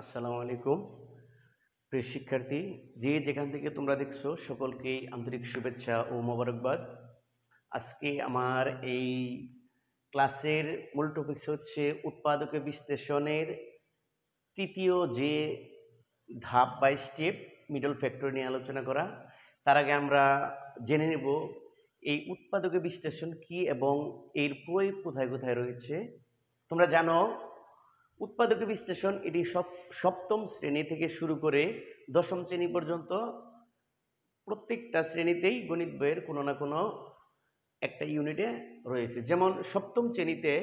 আসসালামু আলাইকুম প্রিয় শিক্ষার্থী, যে যেখান থেকে তোমরা দেখছো সকলকেই আন্তরিক শুভেচ্ছা ও মোবারকবাদ। আজকে আমার এই ক্লাসের মূল টপিক হচ্ছে উৎপাদকে বিশ্লেষণের তৃতীয় যে ধাপ বা স্টেপ মিডল ফ্যাক্টর নিয়ে আলোচনা করা। তার আগে আমরা জেনে নেব এই উৎপাদকে বিশ্লেষণ কি এবং এর প্রয়োগ কোথায় কোথায় রয়েছে। তোমরা জানো উৎপাদকে বিশ্লেষণ এটি সপ্তম শ্রেণী থেকে শুরু করে দশম শ্রেণী পর্যন্ত প্রত্যেকটা শ্রেণীতেই গণিত বইয়ের কোনো না কোনো একটা ইউনিটে রয়েছে। যেমন সপ্তম শ্রেণীতে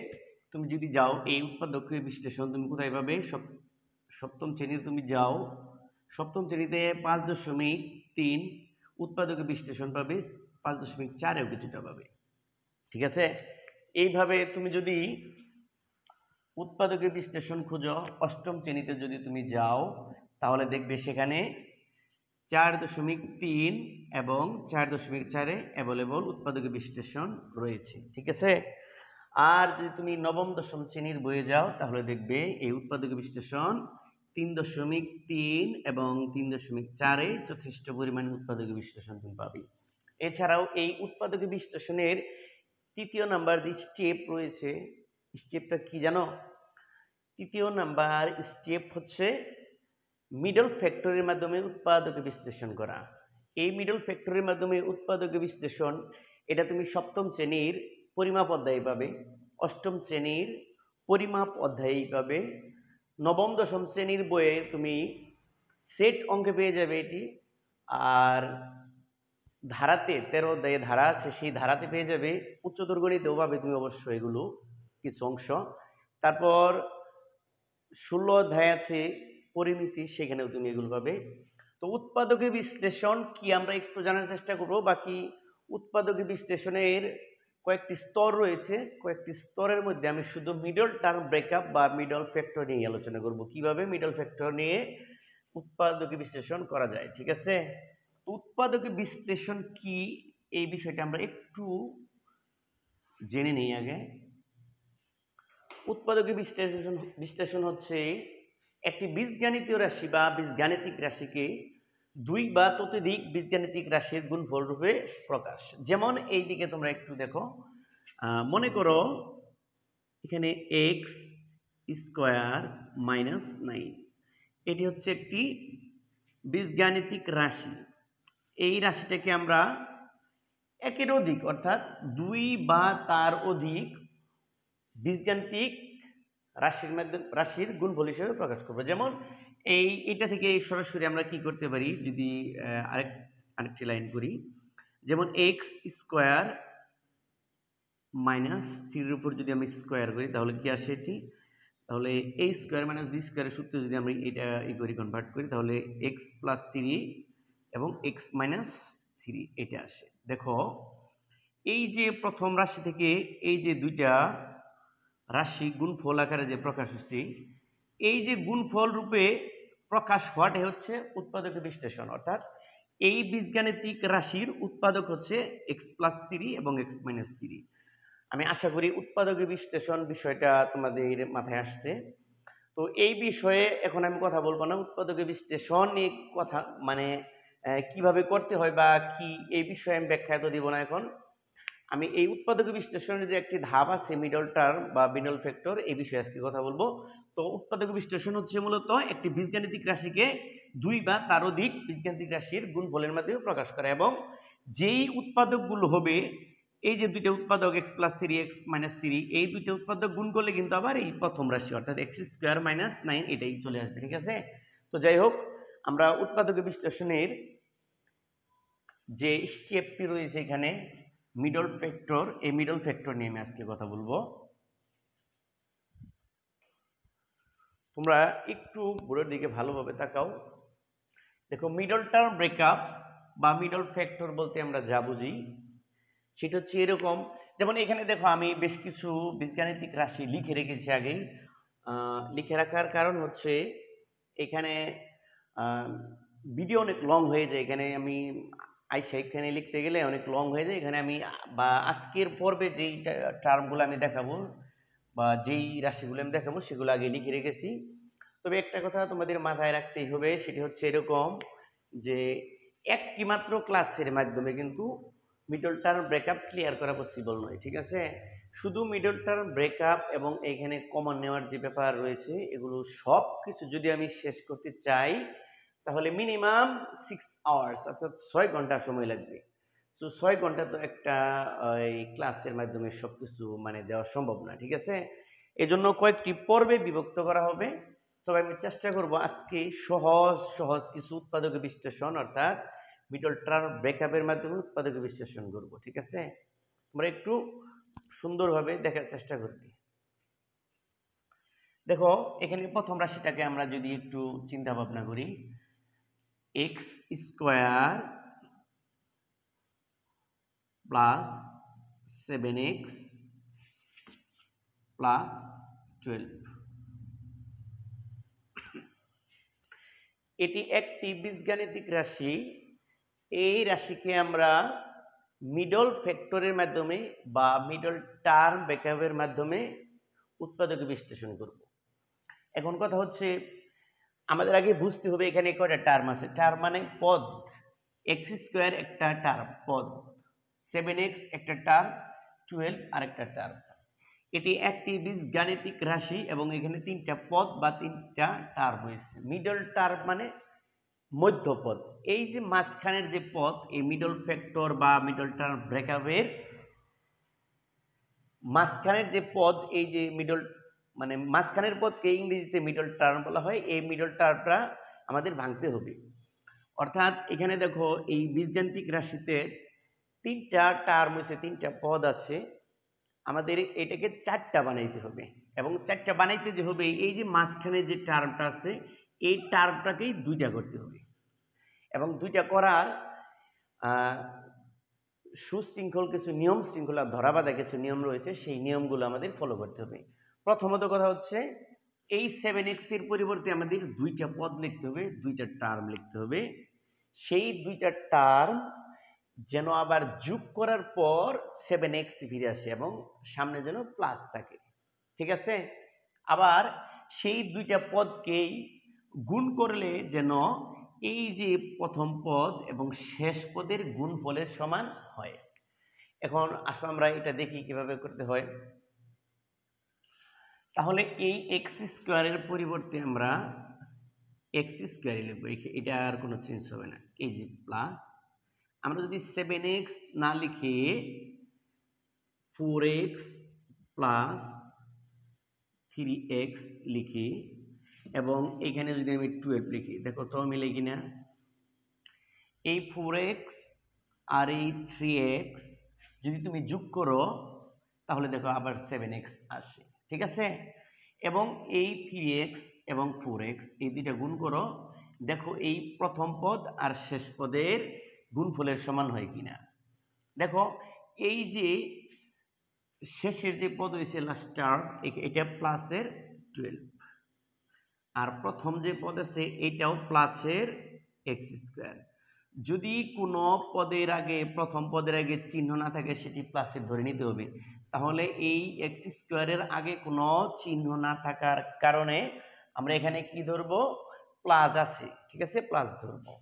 তুমি যদি যাও এই উৎপাদকে বিশ্লেষণ তুমি কোথায় পাবে? সপ্তম শ্রেণীতে তুমি যাও, সপ্তম শ্রেণীতে 5.3 উৎপাদকে বিশ্লেষণ পাবে, 5.4 কিছুটা পাবে। ঠিক আছে, এইভাবে তুমি যদি উৎপাদকের বিশ্লেষণ খুঁজো অষ্টম শ্রেণীতে যদি তুমি যাও তাহলে দেখবে সেখানে 4.3 এবং 4.4 অ্যাভেলেবল উৎপাদকের বিশ্লেষণ রয়েছে। ঠিক আছে, আর যদি তুমি নবম দশম শ্রেণীর বইয়ে যাও তাহলে দেখবে এই উৎপাদকের বিশ্লেষণ 3.3 এবং 3.4 যথেষ্ট পরিমাণে উৎপাদকের বিশ্লেষণ তুমি পাবে। এছাড়াও এই উৎপাদকের বিশ্লেষণের তৃতীয় নাম্বার যে স্টেপ রয়েছে, স্টেপটা কি জানো? তৃতীয় নাম্বার স্টেপ হচ্ছে মিডল ফ্যাক্টরের মাধ্যমে উৎপাদকে বিশ্লেষণ করা। এই মিডল ফ্যাক্টরের মাধ্যমে উৎপাদকে বিশ্লেষণ এটা তুমি সপ্তম শ্রেণীর পরিমাপ অধ্যায়ে পাবে, অষ্টম শ্রেণীর পরিমাপ অধ্যায়ে পাবে, নবম দশম শ্রেণীর বইয়ে তুমি সেট অঙ্কে পেয়ে যাবে এটি, আর ধারাতে 13 অধ্যায়ে ধারা আছে সেই ধারাতে পেয়ে যাবে, উচ্চতর গণিতেও পাবে তুমি অবশ্যই এগুলো কিছু অংশ। তারপর 16 অধ্যায় আছে পরিমিতি, সেখানেও তুমি এগুলো পাবে। তো উৎপাদকে বিশ্লেষণ কি আমরা একটু জানার চেষ্টা করব। বাকি উৎপাদকে বিশ্লেষণের কয়েকটি স্তর রয়েছে, কয়েকটি স্তরের মধ্যে আমি শুধু মিডল টার্ম ব্রেকআপ বা মিডল ফ্যাক্টর নিয়ে আলোচনা করব, কিভাবে মিডল ফ্যাক্টর নিয়ে উৎপাদকে বিশ্লেষণ করা যায়। ঠিক আছে, উৎপাদকে বিশ্লেষণ কি এই বিষয়টা আমরা একটু জেনে নিই আগে। উৎপাদকে বিশ্লেষণ হচ্ছে একটি বীজগাণিতীয় রাশি বা বীজগাণিতিক রাশিকে দুই বা ততোধিক বীজগাণিতিক রাশির গুণফল রূপে প্রকাশ। যেমন এই দিকে তোমরা একটু দেখো, মনে করো এখানে এক্স স্কোয়ার মাইনাস 9, এটি হচ্ছে একটি বীজগাণিতিক রাশি। এই রাশিটাকে আমরা একের অধিক অর্থাৎ দুই বা তার অধিক বীজগাণিতিক রাশির গুণফল হিসেবে প্রকাশ করবো। যেমন এটা থেকে সরাসরি আমরা কি করতে পারি, যদি আরেকটি লাইন করি, যেমন এক্স স্কোয়ার মাইনাস 3 উপর যদি আমি স্কোয়ার করি তাহলে কি আসে এটি, তাহলে এই স্কোয়ার মাইনাস বি স্কোয়ারের সূত্রে যদি আমরা এটা কনভার্ট করি তাহলে এক্স প্লাস 3 এবং এক্স মাইনাস 3 এটা আসে। দেখো এই যে প্রথম রাশি থেকে এই যে দুইটা রাশি গুণফল আকারে যে প্রকাশ হচ্ছে, এই যে গুণফল রূপে প্রকাশ হওয়াটা হচ্ছে উৎপাদক বিশ্লেষণ। অর্থাৎ এই বীজগাণিতিক রাশির উৎপাদক হচ্ছে এক্স প্লাস 3 এবং এক্স মাইনাস 3। আমি আশা করি উৎপাদক বিশ্লেষণ বিষয়টা তোমাদের মাথায় আসছে। তো এই বিষয়ে এখন আমি কথা বলবো না, উৎপাদক বিশ্লেষণ নিয়ে কথা মানে কিভাবে করতে হয় বা কি, এই বিষয়ে আমি ব্যাখ্যা তো দিব না। এখন আমি এই উৎপাদক বিশ্লেষণের যে একটি ধাপ আছে মিডল টার্ম বা মিডল ফ্যাক্টর, এই বিষয়ে আজকে কথা বলবো। তো উৎপাদক বিশ্লেষণ হচ্ছে মূলত একটি বীজগাণিতিক রাশিকে দুই বা তার অধিক বীজগাণিতিক রাশির গুণফলের মাধ্যমে প্রকাশ করা, এবং যেই উৎপাদকগুলো হবে, এই যে দুইটা উৎপাদক এক্স প্লাস 3 এক্স মাইনাস 3, এই দুইটা উৎপাদক গুণ করলে কিন্তু আবার এই প্রথম রাশি অর্থাৎ এক্স স্কোয়ার মাইনাস 9 এটাই চলে আসবে। ঠিক আছে, তো যাই হোক, আমরা উৎপাদক বিশ্লেষণের যে স্টেপটি রয়েছে এখানে মিডল ফ্যাক্টর, এই মিডল ফ্যাক্টর নিয়ে আমি আজকে কথা বলবো। তোমরা একটু বোর্ডের দিকে ভালোভাবে তাকাও। দেখো মিডল টার্ম ব্রেকআপ বা মিডল ফ্যাক্টর বলতে আমরা যা বুঝি সেটা হচ্ছে এরকম। যেমন এখানে দেখো আমি বেশ কিছু বীজগাণিতিক রাশি লিখে রেখেছি আগেই। লিখে রাখার কারণ হচ্ছে এখানে ভিডিও অনেক লং হয়ে যায়, এখানে আমি এখানে লিখতে গেলে অনেক লং হয়ে যায়। এখানে আমি বা আজকের পর্বে যেই টার্মগুলো আমি দেখাবো বা যেই রাশিগুলো আমি দেখাবো সেগুলো আগে লিখে রেখেছি। তবে একটা কথা তোমাদের মাথায় রাখতেই হবে, সেটি হচ্ছে এরকম যে একটি মাত্র ক্লাসের মাধ্যমে কিন্তু মিডল টার্ম ব্রেকআপ ক্লিয়ার করা পসিবল নয়, ঠিক আছে? শুধু মিডল টার্ম ব্রেকআপ এবং এখানে কমন নেওয়ার যে ব্যাপার রয়েছে, এগুলো সব কিছু যদি আমি শেষ করতে চাই তাহলে মিনিমাম 6 আওয়ার্স অর্থাৎ 6 ঘন্টা সময় লাগবে। সো 6 ঘন্টা তো একটা ক্লাসের মাধ্যমে সবকিছু মানে দেওয়া সম্ভব না, ঠিক আছে? এজন্য কয়েকটি পর্বে বিভক্ত করা হবে। তবে আমি চেষ্টা করব আজকে সহজ সহজ কিছু উৎপাদক বিশ্লেষণ অর্থাৎ মিডল টার্ম ব্রেকআপের মাধ্যমে উৎপাদক বিশ্লেষণ করব, ঠিক আছে? তোমরা একটু সুন্দরভাবে দেখার চেষ্টা করবে। দেখো এখানে প্রথম রাশিটাকে আমরা যদি একটু চিন্তা ভাবনা করি, x square plus 7x plus 12, এটি একটি বীজগাণিতিক রাশি। এই রাশিকে আমরা মিডল ফ্যাক্টরের মাধ্যমে বা মিডল টার্ম ব্রেকআপের মাধ্যমে উৎপাদক বিশ্লেষণ করব। এখন কথা হচ্ছে আমাদের আগে বুঝতে হবে এখানে কয়টা টার্ম আছে। টার্ম মানে পদ, এক্স স্কোয়ার একটা টার্ম পদ, 7x একটা টার্ম, 12 আরেকটা টার্ম। এটি একটি বীজগাণিতিক রাশি এবং এখানে 3টা পদ বা 3টা টার্ম হয়েছে। মিডল টার্ম মানে মধ্যপদ। এই যে মাঝখানের যে পদ, এই মিডল ফ্যাক্টর বা মিডল টার্ম ব্রেকআপের মাঝখানের যে পদ, এই যে মিডল মানে মাঝখানের পদকে ইংরেজিতে মিডল টার্ম বলা হয়। এই মিডল টার্মটা আমাদের ভাঙতে হবে। অর্থাৎ এখানে দেখো এই বীজগাণিতিক রাশিতে 3টা টার্ম হয়েছে, 3টা পদ আছে। আমাদের এটাকে 4টা বানাইতে হবে এবং 4টা বানাইতে যে হবে এই যে মাঝখানে যে টার্মটা আছে এই টার্মটাকেই 2টা করতে হবে এবং 2টা করার সুশৃঙ্খল কিছু নিয়ম শৃঙ্খলা ধরাবাঁধা কিছু নিয়ম রয়েছে, সেই নিয়মগুলো আমাদের ফলো করতে হবে। প্রথমত কথা হচ্ছে এই 7x এর পরিবর্তে আমাদের 2টা পদ লিখতে হবে, 2টা টার্ম লিখতে হবে। সেই 2টা টার্ম যেন আবার যোগ করার পর 7x ফিরে আসে এবং সামনে যেন প্লাস থাকে, ঠিক আছে? আবার সেই 2টা পদকেই গুণ করলে যেন এই যে প্রথম পদ এবং শেষ পদের গুণফলের সমান হয়। এখন আসলে আমরা এটা দেখি কিভাবে করতে হয়। তাহলে এই এক্স স্কোয়ারের পরিবর্তে আমরা এক্স স্কোয়ারে লিখবো, এটা আর কোনো চেঞ্জ হবে না। এই যে প্লাস, আমরা যদি 7x না লিখে 4x প্লাস 3x লিখি এবং এখানে যদি আমি 12 লিখি, দেখো তো মিলে কিনা? এই 4x আর এই 3x যদি তুমি যোগ করো তাহলে দেখো আবার 7x আসে, ঠিক আছে? এবং এই 3x এবং 4x এই দুইটা গুণ করো, দেখো এই প্রথম পদ আর শেষ পদের গুণফলের সমান হয় কিনা। দেখো এই যে শেষের যে পদ হয়েছে লাস্ট টার্ম, এটা প্লাসের 12 আর প্রথম যে পদ আছে এটাও প্লাসের এক্স স্কোয়ার। যদি কোনো পদের আগে প্রথম পদের আগে চিহ্ন না থাকে সেটি প্লাসের ধরে নিতে হবে। তাহলে এই এক্স স্কোয়ারের আগে কোনো চিহ্ন না থাকার কারণে আমরা এখানে কি ধরবো? প্লাস আছে, ঠিক আছে? প্লাস ধরবো।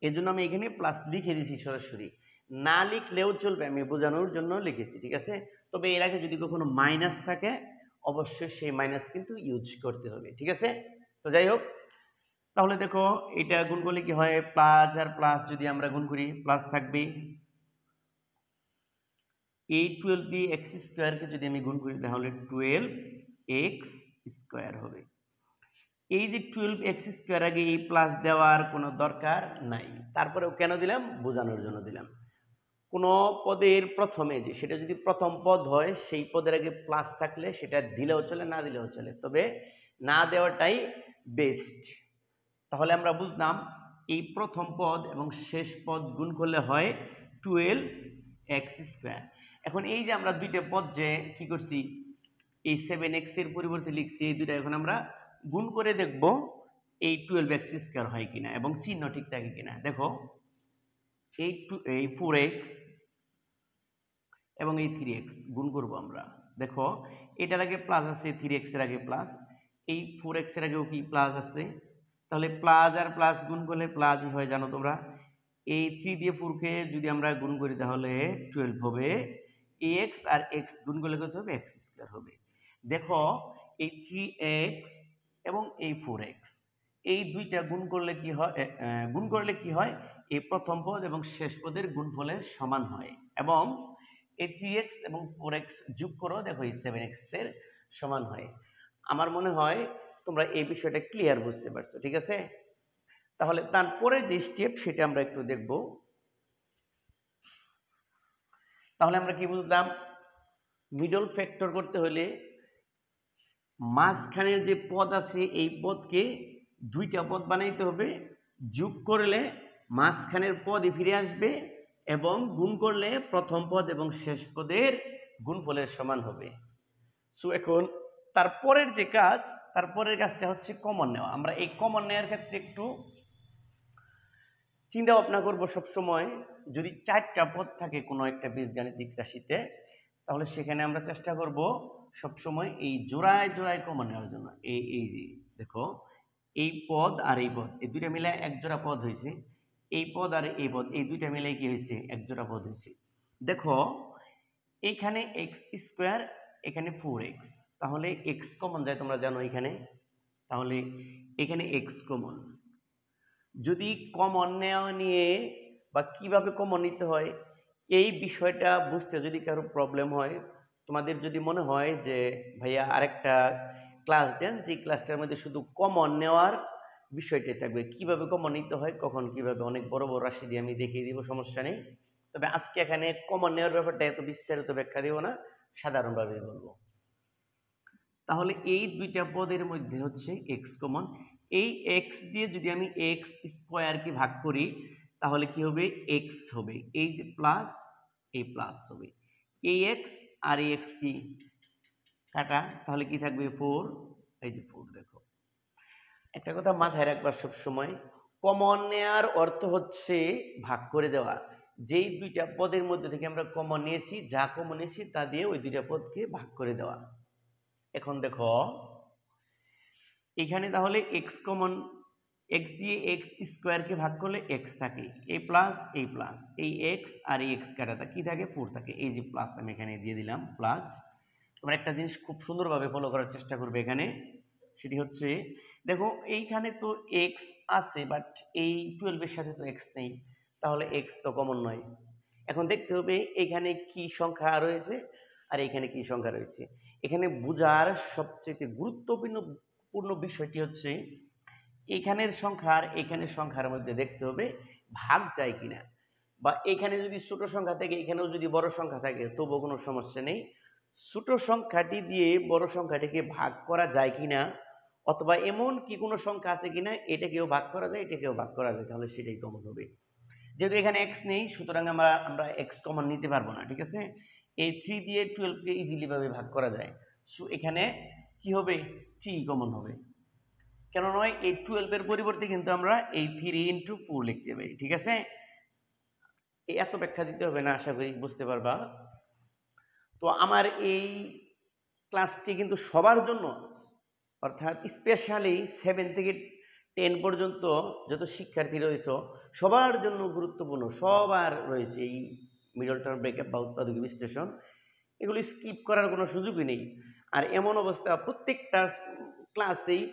এই জন্য আমি এখানে প্লাস লিখে দিয়েছি সরাসরি, না লিখলেও চলবে, আমি বোঝানোর জন্য লিখেছি, ঠিক আছে? তবে এর আগে যদি কখনো মাইনাস থাকে অবশ্যই সেই মাইনাস কিন্তু ইউজ করতে হবে, ঠিক আছে? তো যাই হোক, তাহলে দেখো এটা গুণ করলে কি হয়? প্লাস আর প্লাস যদি আমরা গুণ করি প্লাস থাকবে। এই 12 দিয়ে এক্স স্কোয়ারকে যদি আমি গুণ করি তাহলে 12x স্কোয়ার হবে। এই যে 12x স্কোয়ার আগে এই প্লাস দেওয়ার কোনো দরকার নাই, তারপরেও কেন দিলাম? বোঝানোর জন্য দিলাম। কোনো পদের প্রথমে যে সেটা যদি প্রথম পদ হয় সেই পদের আগে প্লাস থাকলে সেটা দিলেও চলে, না দিলেও চলে, তবে না দেওয়াটাই বেস্ট। তাহলে আমরা বুঝলাম এই প্রথম পদ এবং শেষ পদ গুণ করলে হয় 12x স্কোয়ার। এখন এই যে আমরা দুইটা পদ যে কি করছি, এই 7x এর পরিবর্তে লিখছি, এই দুইটা এখন আমরা গুণ করে দেখব এই 12x স্কোয়ার হয় কিনা এবং চিহ্ন ঠিক থাকে কিনা। দেখো এই 4x এবং এই 3x গুণ করব আমরা। দেখো এটার আগে প্লাস আছে, 3x এর আগে প্লাস, এই 4x এর আগেও কি প্লাস আছে, তাহলে প্লাস আর প্লাস গুণ করলে প্লাসই হয় জানো তোমরা। এই 3 দিয়ে 4 কে যদি আমরা গুণ করি তাহলে 12 হবে। ax আর x গুণ করলে কত হবে, x স্কয়ার হবে। দেখো এই 3x এবং এই 4x এই দুইটা গুণ করলে কি হয়, এই প্রথম পদ এবং শেষ পদের গুণফলের সমান হয়, এবং এই 3x এবং 4x যোগ করো, দেখো এই 7x এর সমান হয়। আমার মনে হয় তোমরা এই বিষয়টা ক্লিয়ার বুঝতে পারছো, ঠিক আছে। তাহলে তারপরে যে স্টেপ সেটা আমরা একটু দেখব। তাহলে আমরা কি বুঝলাম, মিডল ফ্যাক্টর করতে হলে মাঝখানের যে পদ আছে এই পদকে দুইটা পদ বানাইতে হবে, যোগ করলে মাঝখানের পদই ফিরে আসবে এবং গুণ করলে প্রথম পদ এবং শেষ পদের গুণফলের সমান হবে। সো এখন তারপরের যে কাজ, তারপরের কাজটা হচ্ছে কমন নেওয়া। আমরা এই কমন নেওয়ার ক্ষেত্রে একটু চিন্তা ভাবনা করবো সবসময়। যদি 4টা পদ থাকে কোনো একটা বীজগাণিতিক রাশিতে, তাহলে সেখানে আমরা চেষ্টা করব সবসময় এই জোড়ায় জোড়ায় কমন নেওয়ার জন্য। এই যে দেখো এই পদ আর এই পদ এই দুইটা মিলে এক জোড়া পদ হয়েছে, এই পদ আর এই পদ এই দুইটা মিলে কি হয়েছে, এক জোড়া পদ হয়েছে। দেখো এইখানে x স্কয়ার, এখানে 4x, তাহলে x কমন যায় তোমরা জানো এখানে, তাহলে এখানে x কমন। যদি কমন নেওয়া নিয়ে বা কিভাবে কমন নিতে হয় এই বিষয়টা বুঝতে যদি কারো প্রবলেম হয়, তোমাদের যদি মনে হয় যে ভাইয়া আরেকটা ক্লাস দেন, যে ক্লাসটার মধ্যে শুধু কমন নেওয়ার বিষয়টাই থাকবে, কিভাবে কমন নিতে হয়, কখন কিভাবে, অনেক বড় বড় রাশি দিয়ে আমি দেখিয়ে দিব, সমস্যা নেই। তবে আজকে এখানে কমন নেওয়ার ব্যাপারটা এত বিস্তারিত ব্যাখ্যা দিব না, সাধারণভাবে বলবো। তাহলে এই দুইটা পদের মধ্যে হচ্ছে x কমন। এই x দিয়ে যদি আমি x স্কয়ারকে ভাগ করি তাহলে কি হবে, x হবে, এই যে প্লাস এই প্লাস হবে, এই x আর এই x কি কাটা, তাহলে কি থাকবে 4, এই যে 4। দেখো একটা কথা মাথায় রাখবা সব সময়, কমন নেয়ার অর্থ হচ্ছে ভাগ করে দেওয়া। যেই দুইটা পদের মধ্যে থেকে আমরা কমন নিয়েছি, যা কমন নিয়েছি তা দিয়ে ওই দুইটা পদকে ভাগ করে দেওয়া। এখন দেখো এখানে তাহলে x কমন, x দিয়ে x স্কয়ারকে ভাগ করলে x থাকে, এই প্লাস এই x আর এই x কাটাটা কি থাকে, 4 থাকে, এই যে প্লাস আমি এখানে দিয়ে দিলাম প্লাস। তোমরা একটা জিনিস খুব সুন্দরভাবে ফলো করার চেষ্টা করবে এখানে, সেটি হচ্ছে দেখো এইখানে তো x আছে বাট এই 12 এর সাথে তো x নেই, তাহলে x তো কমন নয়। এখন দেখতে হবে এখানে কি সংখ্যা রয়েছে আর এখানে কি সংখ্যা রয়েছে। এখানে বোঝার সবচেয়ে গুরুত্বপূর্ণ বিষয়টি হচ্ছে এখানের সংখ্যা আর এখানের সংখ্যার মধ্যে দেখতে হবে ভাগ যায় কিনা, বা এখানে যদি ছোট সংখ্যা থাকে এখানেও যদি বড় সংখ্যা থাকে তবুও কোনো সমস্যা নেই। ছোট সংখ্যাটি দিয়ে বড় সংখ্যাটিকে ভাগ করা যায় কিনা, অথবা এমন কি কোনো সংখ্যা আছে কিনা এটাকেও ভাগ করা যায়, এটাকেও ভাগ করা যায়, তাহলে সেটাই কমন হবে। যেহেতু এখানে x নেই সুতরাং আমরা x কমন নিতে পারবো না, ঠিক আছে। এই 3 দিয়ে 12 কে ইজিলি ভাবে ভাগ করা যায়, সো এখানে কি হবে, 3 কমন হবে। কেন নয়, এই 12 এর পরিবর্তে কিন্তু আমরা এই 3 ইনটু 4 লিখতে পারি, ঠিক আছে। এই এত ব্যাখ্যা দিতে হবে না, আশা করি বুঝতে পারবা। তো আমার এই ক্লাসটি কিন্তু সবার জন্য, অর্থাৎ স্পেশালি 7 থেকে 10 পর্যন্ত যত শিক্ষার্থী রয়েছে সবার জন্য গুরুত্বপূর্ণ, সবার রয়েছে এই মিডল টার্ম ব্রেকআপ বা উৎপাদক বিশ্লেষণ, এগুলো স্কিপ করার কোনো সুযোগই নেই। আর এমন অবস্থা প্রত্যেকটা ক্লাসেই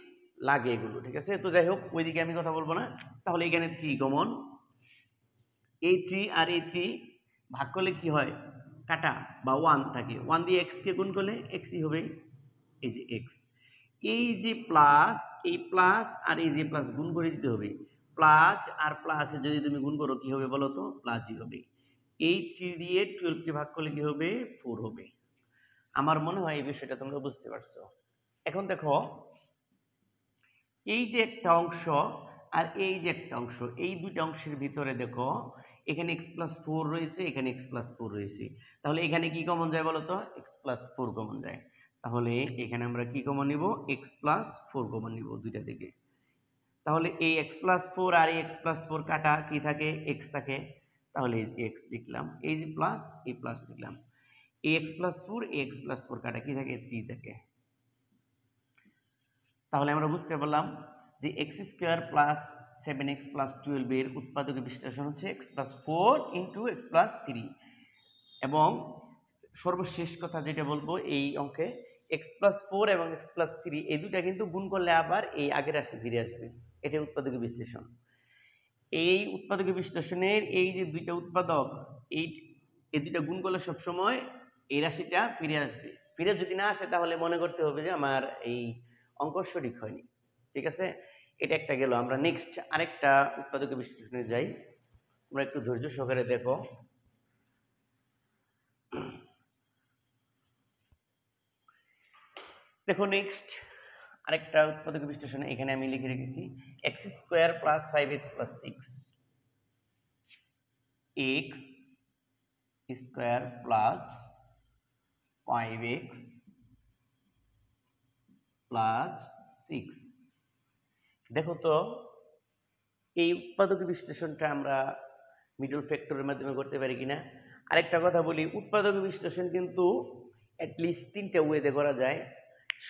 লাগে এগুলো, ঠিক আছে। তো যাই হোক ওইদিকে আমি কথা বলবো না। তাহলে এখানে 3 কমন, এই 3 আর এই 3 ভাগ করলে কি হয়, কাটা বা 1 থাকে, 1 দিয়ে x কে গুণ করলে xই হবে, এই যে x। এই যে প্লাস, এই প্লাস আর এই যে প্লাস গুণ করে দিতে হবে, প্লাস আর প্লাসে যদি তুমি গুণ করো কি হবে বলো তো, প্লাসই হবে। এই 3 দিয়ে 12 কে ভাগ করলে কি হবে, 4 হবে। আমার মনে হয় এই বিষয়টা তোমরা বুঝতে পারছো। এখন দেখো এই যে একটা অংশ আর এই যে একটা অংশ, এই দুইটা অংশের ভিতরে দেখো এখানে x+4 রয়েছে, এখানে x+4 রয়েছে, তাহলে এখানে কি কমন যায় বলো তো, x+4 কমন যায়। তাহলে এখানে আমরা কি কমন নিব, x+4 কমন নিব দুইটা থেকে। তাহলে এই x+4 আর এই x+4 কাটা কি থাকে, x থাকে, তাহলে x লিখলাম, এই যে প্লাস এই প্লাস লিখলাম, এই x+4 এই x+4 কাটা কি থাকে, 3 থাকে। তাহলে আমরা বুঝতে পারলাম যে x square plus 7x plus 12 এর উৎপাদকের বিশ্লেষণ হচ্ছে x plus 4 into x plus 3। এবং সর্বশেষ কথা যেটা বলবো এই অঙ্কে এক্স প্লাস 4 এবং এক্স প্লাস 3 এই দুটা কিন্তু গুণ করলে আবার এই আগের রাশি ফিরে আসবে। এটা উৎপাদকের বিশ্লেষণ। এই উৎপাদকের বিশ্লেষণের এই যে দুইটা উৎপাদক এই দুইটা গুণ করলে সবসময় এই রাশিটা ফিরে আসবে। ফিরে যদি না আসে তাহলে মনে করতে হবে যে আমার এই অঙ্ক সঠিক হয়নি। ঠিক আছে, এটা একটা গেল। আমরা নেক্সট আরেকটা উৎপাদকের বিশ্লেষণে যাই। আমরা একটু ধৈর্য সহকারে দেখো। দেখো নেক্সট আরেকটা উৎপাদকের বিশ্লেষণে এখানে আমি লিখে রেখেছি x square plus 5x plus 6 x square plus 5x plus 6। দেখো তো এই উৎপাদক বিশ্লেষণটা আমরা মিডল ফ্যাক্টরের মাধ্যমে করতে পারি কিনা। আরেকটা কথা বলি, উৎপাদক বিশ্লেষণ কিন্তু অ্যাটলিস্ট 3টা ওয়েতে করা যায়।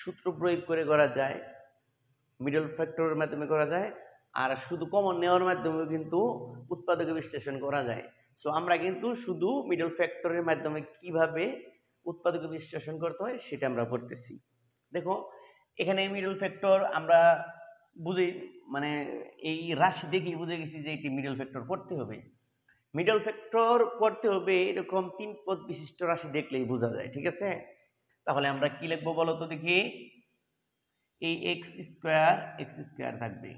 সূত্র প্রয়োগ করে করা যায়, মিডল ফ্যাক্টরের মাধ্যমে করা যায়, আর শুধু কমন নেওয়ার মাধ্যমেও কিন্তু উৎপাদক বিশ্লেষণ করা যায়। সো আমরা কিন্তু শুধু মিডল ফ্যাক্টরের মাধ্যমে কিভাবে উৎপাদক বিশ্লেষণ করতে হয় সেটা আমরা পড়তেছি। দেখো এখানে মিডল ফ্যাক্টর আমরা বুঝি, মানে এই রাশি দেখেই বুঝে গেছি যে এটি মিডল ফ্যাক্টর করতে হবে। মিডল ফ্যাক্টর করতে হবে এরকম 3 পদ বিশিষ্ট রাশি দেখলেই বোঝা যায়। ঠিক আছে, তাহলে আমরা কি লিখবো বলো তো দেখি। এই এক্স স্কোয়ার থাকবে,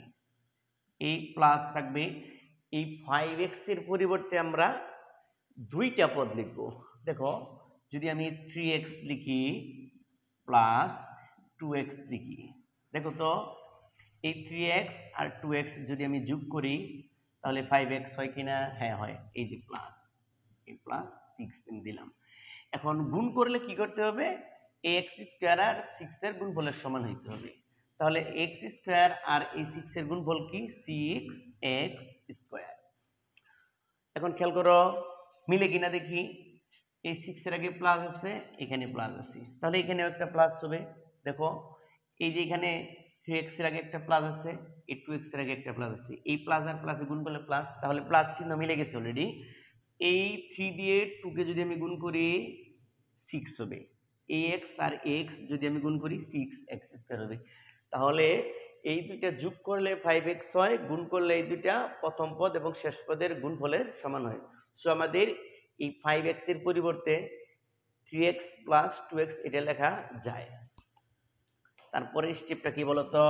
এই প্লাস থাকবে, এই 5x এর পরিবর্তে আমরা দুইটা পদ লিখবো। দেখো যদি আমি 3x লিখি প্লাস 2x লিখি, দেখো তো এই 3x আর 2x যদি আমি যোগ করি তাহলে 5x হয় কিনা? হ্যাঁ হয়। এই যে প্লাস, এই প্লাস 6 আমি দিলাম। এখন গুণ করলে কি করতে হবে? এই এক্স স্কোয়ার আর 6 এর গুণফলের সমান হইতে হবে। তাহলে এক্স স্কোয়ার আর এই 6 এর গুণফল কি? 6x square. এখন খেয়াল করো মিলে কিনা দেখি। এই 6 এর আগে প্লাস আছে, এখানে প্লাস আছে, তাহলে এখানেও একটা প্লাস হবে। দেখো এই যে এখানে 3x এর আগে একটা প্লাস আছে, এই 2x এর আগে একটা প্লাস আছে, এই প্লাস আর প্লাসে গুণ করলে প্লাস, তাহলে প্লাস চিহ্ন মিলে গেছে অলরেডি। এই 3 দিয়ে 2 কে যদি আমি গুণ করি 6 হবে। এই x আর x যদি আমি গুণ করি 6x স্কয়ার হবে। তাহলে এই দুইটা যোগ করলে 5x হয়, গুণ করলে এই দুইটা প্রথম পদ এবং শেষ পদের গুণফলের সমান হয়। সো আমাদের এই 5x এর পরিবর্তে 3x প্লাস 2x এটা লেখা যায়। তারপরে স্টেপটা কি বলতো?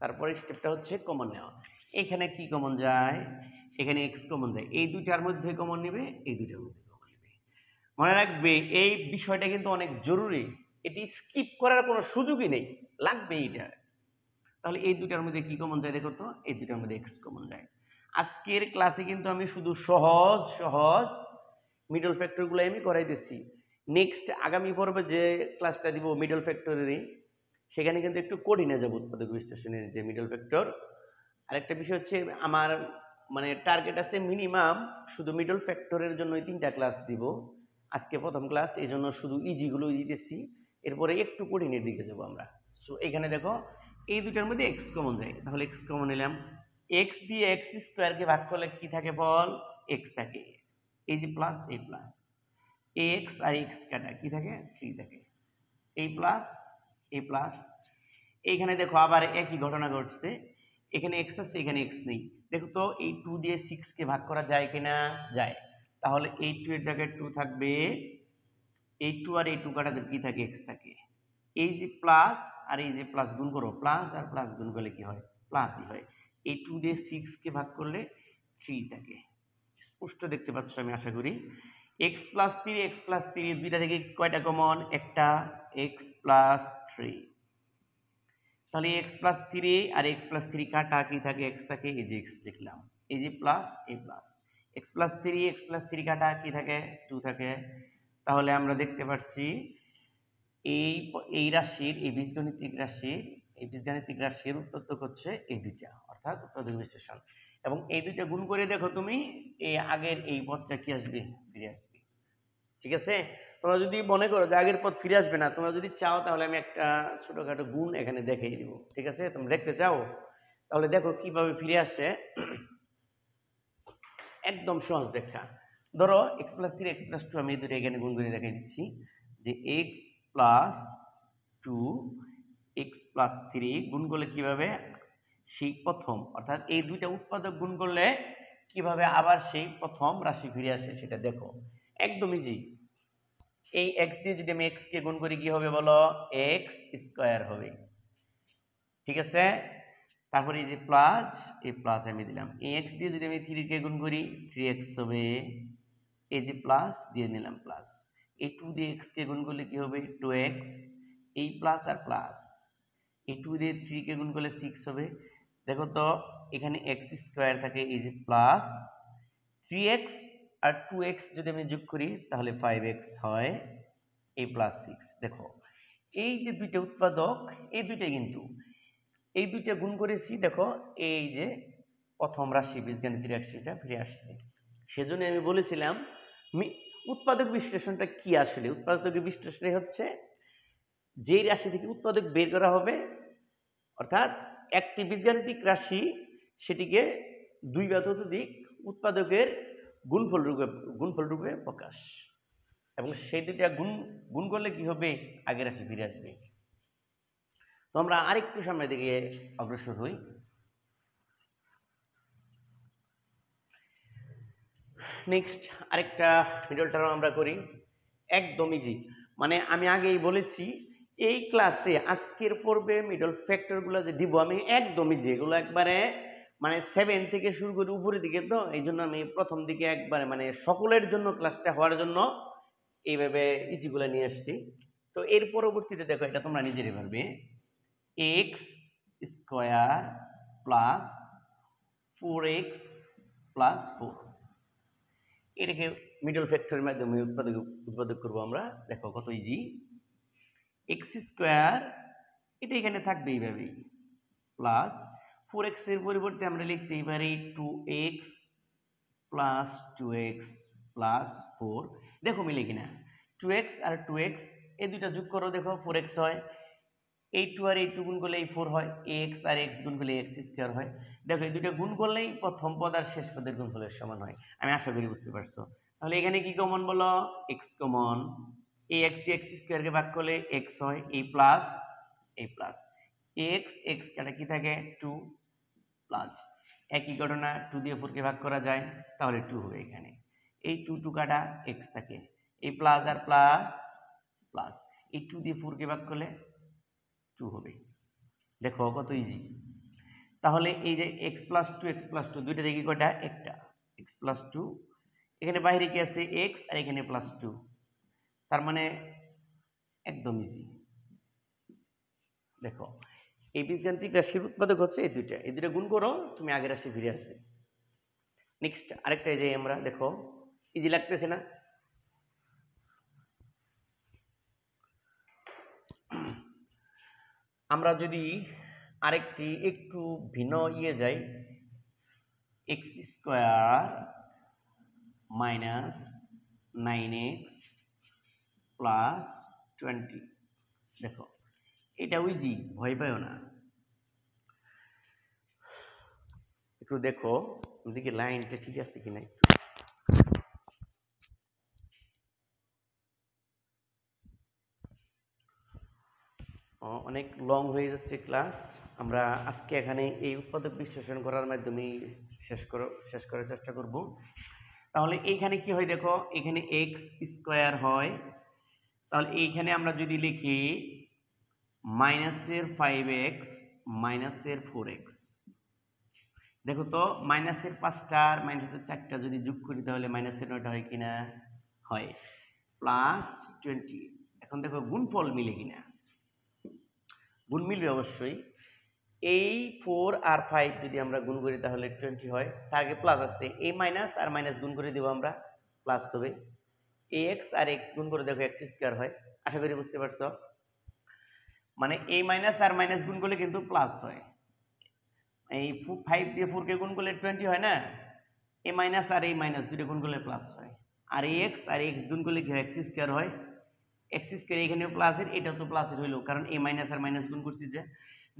তারপরে স্টেপটা হচ্ছে কমন নেওয়া। এখানে কি কমন যায়? এখানে x কমন যায়, এই দুইটার মধ্যে কমন নেবে, এই দুইটার মধ্যে কমন নেবে। মনে রাখবে এই বিষয়টা কিন্তু অনেক জরুরি, এটি স্কিপ করার কোনো সুযোগই নেই, লাগবে এটা। তাহলে এই দুইটার মধ্যে কি কমন যায় দেখো তো, এই দুইটার মধ্যে x কমন যায়। আজকের ক্লাসে কিন্তু আমি শুধু সহজ সহজ মিডল ফ্যাক্টরগুলো আমি করাই দিচ্ছি। নেক্সট আগামী পর্বে যে ক্লাসটা দিব মিডল ফ্যাক্টরেরই, সেখানে কিন্তু একটু কঠিনে যাব উৎপাদক বিশ্লেষণের যে মিডল ফ্যাক্টর। আরেকটা বিষয় হচ্ছে আমার মানে টার্গেট আছে মিনিমাম শুধু মিডল ফ্যাক্টরের জন্য 3টা ক্লাস দিব। আজকে প্রথম ক্লাস, এই জন্য শুধু ইজিগুলো দিতেছি, এরপরে একটু কঠিনের দিকে যাব আমরা। সো এখানে দেখো এই দুটার মধ্যে x কমন যায়, তাহলে x কমন নিলাম। x দিয়ে x স্কোয়ারকে ভাগ করলে কি থাকে? বল, x থাকে। এই যে প্লাস, এই প্লাস, x আর x কাটা কি থাকে? 3 থাকে। এই প্লাস, এই প্লাস, এইখানে দেখো আবার একই ঘটনা ঘটছে, এখানে x আছে, এখানে x নেই। দেখো তো এই 2 দিয়ে 6 কে ভাগ করা যায় কিনা? যায়। তাহলে এই 2 এর জায়গায় 2 থাকবে, এই 2 আর এই 2 কাটাতে কি থাকে? x থাকে। এই যে প্লাস আর এই যে প্লাস গুণ করো, প্লাস আর প্লাস গুণ করলে কি হয়? প্লাসই হয়। এই 2 দিয়ে 6 কে ভাগ করলে 3 থাকে। স্পষ্ট দেখতে পাচ্ছ আমি আশা করি। x প্লাস 3 দুইটা থেকে কয়টা কমন? একটা, x প্লাস 3। তাহলে x প্লাস 3 আর x প্লাস 3 কাটা কি থাকে? x থাকে, এই যে x লিখলাম, এই যে প্লাস, এই প্লাস, x প্লাস 3 কাটা কি থাকে? 2 থাকে। তাহলে আমরা দেখতে পাচ্ছি এই রাশির, এই বীজগাণিতিক রাশির উত্তর হচ্ছে এই দুইটা, অর্থাৎ উৎপাদক বিশ্লেষণ। এবং এই দুইটা গুণ করে দেখো তুমি, এই আগের এই পদটা কি আসবে? ফিরে আসবে। ঠিক আছে, তোমরা যদি মনে করো যে আগের পথ ফিরে আসবে না, তোমরা যদি চাও তাহলে আমি একটা ছোটখাটো গুণ এখানে দেখিয়ে দিব, ঠিক আছে? তোমরা দেখতে চাও তাহলে দেখো কিভাবে ফিরে আসে। একদম সহজ ব্যাখ্যা। ধরো x plus three x plus two, আমি এই দুটো এখানে গুণ করে দেখাই দিচ্ছি যে x plus two x plus three গুণ করলে কিভাবে সেই প্রথম, অর্থাৎ এই দুইটা উৎপাদক গুণ করলে কিভাবে আবার সেই প্রথম রাশি ফিরে আসে সেটা দেখো। একদম ইজি। এই এক্স দিয়ে যদি আমি এক্স কে গুণ করি কি হবে বলো? এক্স স্কোয়ার হবে, ঠিক আছে? তারপরে এই যে প্লাস, এই প্লাস আমি দিলাম। এই এক্স দিয়ে যদি আমি থ্রি কে গুণ করি 3x হবে, এই যে প্লাস দিয়ে নিলাম প্লাস। এই 2 দিয়ে x কে গুণ করলে কি হবে? 2x, এই প্লাস আর প্লাস। এই 2 দিয়ে 3 কে গুণ করলে 6 হবে। দেখো তো এখানে x স্কয়ার থাকে, এই যে প্লাস 3x আর 2x যদি আমি যোগ করি তাহলে 5x হয়, এই প্লাস 6। দেখো এই যে দুইটা উৎপাদক, এই দুইটাই কিন্তু এই দুইটা গুণ করেছি, দেখো এই যে প্রথম রাশি বীজগণিত রাশিটা ফিরে আসছে। সেজন্য আমি বলেছিলাম উৎপাদক বিশ্লেষণটা কি আসলে? উৎপাদক বিশ্লেষণ হচ্ছে যেই রাশি থেকে উৎপাদক বের করা হবে, অর্থাৎ একটি বীজগাণিতিক রাশি সেটিকে দুই বা ততোধিক উৎপাদকের গুণফল রূপে প্রকাশ, এবং সেই দুইটা গুণ করলে কি হবে? আগের রাশি ফিরে আসবে। তো আমরা আরেকটু সামনের দিকে অগ্রসর হই। নেক্সট আরেকটা মিডল টার্ম আমরা করি, একদম ইজি। মানে আমি আগেই বলেছি এই ক্লাসে আজকের পর্বে মিডল ফ্যাক্টরগুলো যে দিব আমি একদম ইজি, এগুলো একবারে মানে 7 থেকে শুরু করে উপরের দিকে, তো এই জন্য আমি প্রথম দিকে একবারে মানে সকলের জন্য ক্লাসটা হওয়ার জন্য এইভাবে ইজিগুলো নিয়ে আসছি। তো এর পরবর্তীতে দেখো এটা তোমরা নিজেরই পারবে, x square plus 4x plus 4, এটাকে মিডল ফ্যাক্টরের মাধ্যমে উৎপাদক করবো আমরা। দেখো কত ইজি। এক্স স্কোয়ার এটা এখানে থাকবে এইভাবেই, প্লাস 4x এর পরিবর্তে আমরা লিখতেই পারি 2x প্লাস 2x প্লাস 4। দেখো মিলে কিনা? 2x আর 2x এই দুইটা যোগ করো, দেখো 4x হয়। এই 2 আর এই 2 গুণ করলে এই 4 হয়। x আর x গুণ করলে x স্কয়ার হয়। দেখো এই দুটো গুণ করলেই প্রথম পদ আর শেষ পদের গুণফলের সমান হয়। আমি আশা করি বুঝতে পারছো। তাহলে এখানে কি কমন বলো? x common. এই x দিয়ে x স্কয়ারকে ভাগ করলে x হয়, এই প্লাস এই প্লাস। x কাটা কি থাকে? 2 প্লাস। একই ঘটনা 2 দিয়ে 4 কে ভাগ করা যায়, তাহলে 2 হবে এখানে। এই 2 কাটা x থাকে, এই প্লাস আর প্লাস প্লাস। এই 2 দিয়ে 4 কে ভাগ করলে 2 হবে। দেখো কত ইজি। তাহলে এই যে x প্লাস 2 দুইটা দেখি কয়টা? একটা। x প্লাস 2, এখানে বাইরে কি আছে? x, আর এখানে প্লাস 2, তার মানে একদম ইজি। দেখো এই বীজগাণিতিক রাশির উৎপাদক হচ্ছে এই দুইটা গুণ করো, তুমি আগের রাশি ফিরে আসবে। নেক্সট আরেকটা এই যে আমরা দেখো ইজি লাগতেছে না? আমরা যদি আরেকটি একটু ভিন্ন যাই, x square minus 9x plus 20। দেখো এটা ইজি, ভয় পাইও না। একটু দেখো ওদিকে লাইনটা ঠিক আছে কিনা। অনেক লং হয়ে যাচ্ছে ক্লাস, আমরা আজকে এখানে এই উৎপাদক বিশ্লেষণ করার মাধ্যমে শেষ করার চেষ্টা করব। তাহলে এইখানে কি হয় দেখো, এখানে x স্কয়ার হয়, তাহলে এইখানে আমরা যদি লিখি মাইনাসের 5x মাইনাসের 4x, দেখো তো মাইনাসের 5টা আর মাইনাসের 4টা যদি যোগ করি তাহলে মাইনাসের 9টা হয় কিনা? হয়, প্লাস 20। এখন দেখো গুণফল মিলে কিনা? গুণ মিলবে অবশ্যই। এই 4 আর 5 যদি আমরা গুণ করি তাহলে 20 হয়, তার আগে প্লাস আছে, এই মাইনাস আর মাইনাস গুণ করে দেবো আমরা, প্লাস হবে। এই x আর x গুণ করে দেখো x স্কয়ার হয়। আশা করি বুঝতে পারছো। মানে এই মাইনাস আর মাইনাস গুণ করলে কিন্তু প্লাস হয়। এই 5 দিয়ে 4 কে গুণ করলে 20 হয় না? এই মাইনাস আর এই মাইনাস দুটো গুণ করলে প্লাস হয়। আর এই x আর x গুণ করলে কি হয়? x স্কয়ার হয়। এক্স স্কোয়ার এখানে প্লাসের, এটাও তো প্লাসের হইলো, কারণ এ মাইনাস আর মাইনাস গুণ করছি যে।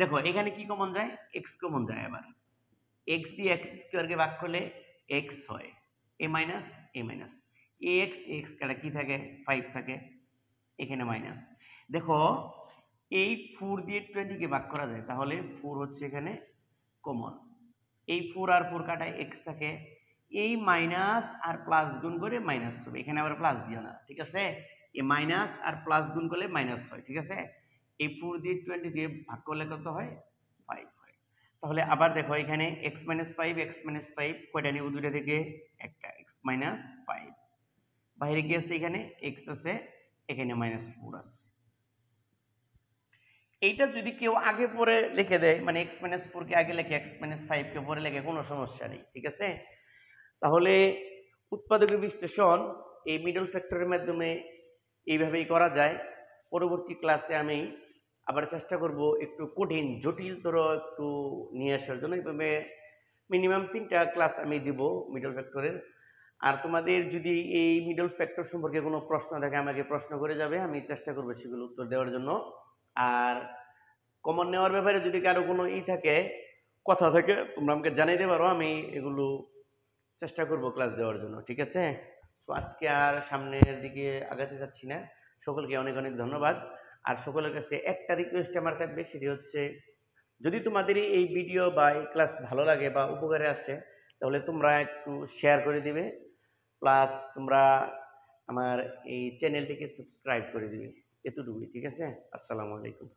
দেখো এখানে কি কমন যায়, এক্স কমন যায়। আবার এক্স দিয়ে এক্স স্কোয়ারকে ভাগ করলে এক্স হয়, এ মাইনাস এ এক্স কাটা কি থাকে 5 থাকে, এখানে মাইনাস। দেখো এই 4 দিয়ে 20 কে ভাগ করা যায়, তাহলে 4 হচ্ছে এখানে কমন। এই 4 আর 4 কাটায় এক্স থাকে, এই মাইনাস আর প্লাস গুণ করে মাইনাস হবে, এখানে আবার প্লাস দিও না, ঠিক আছে। এই মাইনাস আর প্লাস গুণ করলে মাইনাস হয়, ঠিক আছে। এই 4 দিয়ে 20 দিয়ে ভাগ করলে কত হয়, 5 হয়। তাহলে আবার দেখো এখানে x - 5 কয়টা নিব, দুইটা থেকে একটা, x - 5 বাইরে কি আছে, এখানে x আছে, এখানে -4 আছে। এইটা যদি কেউ আগে পরে লিখে দেয়, মানে x - 4 কে আগে লিখে x - 5 কে পরে লিখে, কোনো সমস্যা নেই, ঠিক আছে। তাহলে উৎপাদক বিশ্লেষণ এই মিডল ফ্যাক্টরের মাধ্যমে এইভাবেই করা যায়। পরবর্তী ক্লাসে আমি আবার চেষ্টা করব একটু কঠিন জটিলতর একটু নিয়ে আসার জন্য। এইভাবে মিনিমাম 3টা ক্লাস আমি দিব মিডল ফ্যাক্টরের। আর তোমাদের যদি এই মিডল ফ্যাক্টর সম্পর্কে কোনো প্রশ্ন থাকে আমাকে প্রশ্ন করে যাবে, আমি চেষ্টা করব সেগুলো উত্তর দেওয়ার জন্য। আর কমন নেওয়ার ব্যাপারে যদি কারো কোনো থাকে, কথা থাকে, তোমরা আমাকে জানাইতে পারো, আমি এগুলো চেষ্টা করব ক্লাস দেওয়ার জন্য, ঠিক আছে। সো আজকে আর সামনের দিকে আগাতে যাচ্ছি না। সকলকে অনেক অনেক ধন্যবাদ। আর সকলের কাছে একটা রিকোয়েস্ট আমার থাকবে, সেটি হচ্ছে যদি তোমাদের এই ভিডিও বা এই ক্লাস ভালো লাগে বা উপকারে আসে, তাহলে তোমরা একটু শেয়ার করে দিবে, প্লাস তোমরা আমার এই চ্যানেলটিকে সাবস্ক্রাইব করে দিবে, এতটুকুই, ঠিক আছে। আসসালামু আলাইকুম।